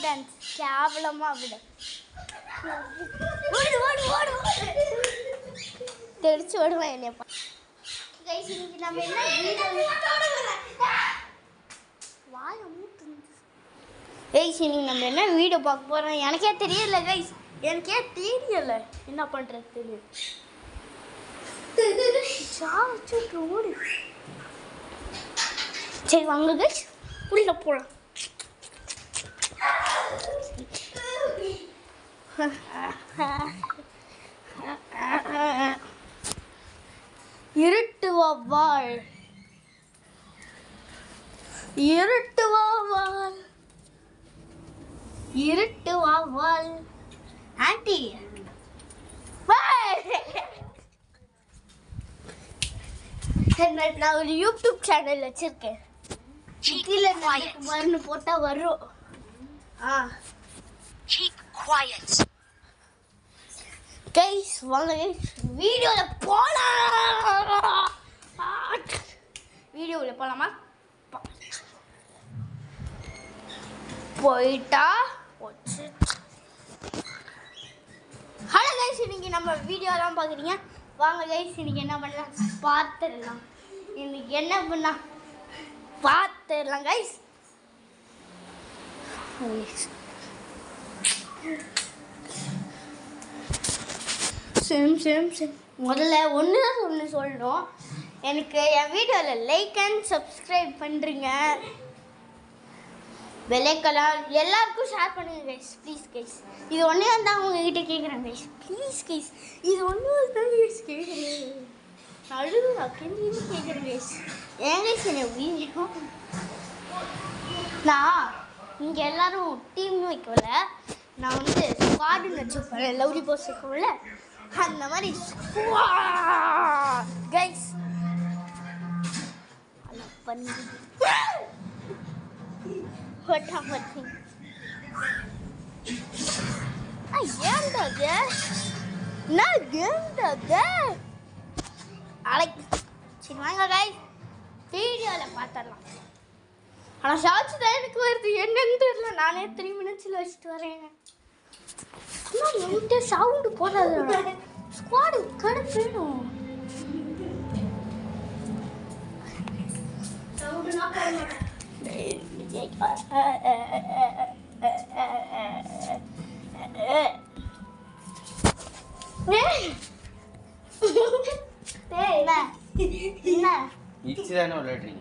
Dance கேவலமா விட ஓடு ஓடு ஓடு தெரிச்சு ஓடுவேன் என்னப்பா கைஸ் இன்னைக்கு நம்ம என்ன வீடியோ வாய மூட்டு கைஸ் இன்னைக்கு நம்ம என்ன வீடியோ பார்க்க போறோம் எனக்கே தெரியல கைஸ் எனக்கே தெரியல என்ன பண்றது தெரியல சாச்சு ஓடு சரி வாங்க கைஸ் உள்ள போலாம் இருட்டு வவ்வால் இருட்டு வவ்வால் இருட்டு வவ்வால் ஆண்டி நான் ஒரு யூடியூப் சேனல் வச்சிருக்கேன் கீழே வரனு போட்டா வரும் Keep quiet. Guys, வாங்க வீடியோல போலாம். வீடியோல போலாமா? போயிட்டா போச்சு. ஹலோ गाइस, இன்னைக்கு நம்ம வீடியோலாம் பாக்குறீங்க. வாங்க गाइस, இன்னைக்கு என்ன பண்ணலாம் பாத்துறலாம். இன்னைக்கு என்ன பண்ணலாம் பாத்துறலாம் गाइस. முதல்ல ஒன்று சொல்லணும் எனக்கு என் வீடியோவில் லைக் அண்ட் சப்ஸ்கிரைப் பண்ணுறீங்க வெள்ளைக்கலர் எல்லாருக்கும் ஷேர் பண்ணுங்க கைஸ் ப்ளீஸ் கைஸ் இது ஒன்றே தான் உங்ககிட்ட கேட்குறேன் கைஸ் ப்ளீஸ் கைஸ் இது ஒன்று தான் கைஸ் கேட்குறேன் நடுவில் கெஞ்சி கேட்குறேன் கைஸ் ஏன் கைஸ் என்ன வீடியோ நான் இங்கே எல்லோரும் டீம்னு வைக்கல நான் வந்து ஸ்குவாடுன்னு வச்சுருப்பேன் லவ்லி போஸ் வைக்கல அந்த மாதிரி கைஸ் பண்ணி சரி வாங்க கைஸ் வீடியோவில் பார்த்துடலாம் ஆனால் ஷார்ட்ஸ் தான் எனக்கு வருது என்னன்னு தெரியல நானே 3 மினிட்ஸில் வச்சுட்டு வரேன் ஆனால் என்கிட்ட சவுண்டு போடாது ஸ்குவாடு கடுப்பு வேணும் சவுண்டுனா போட இச்சுதானே விளையாடுறீங்க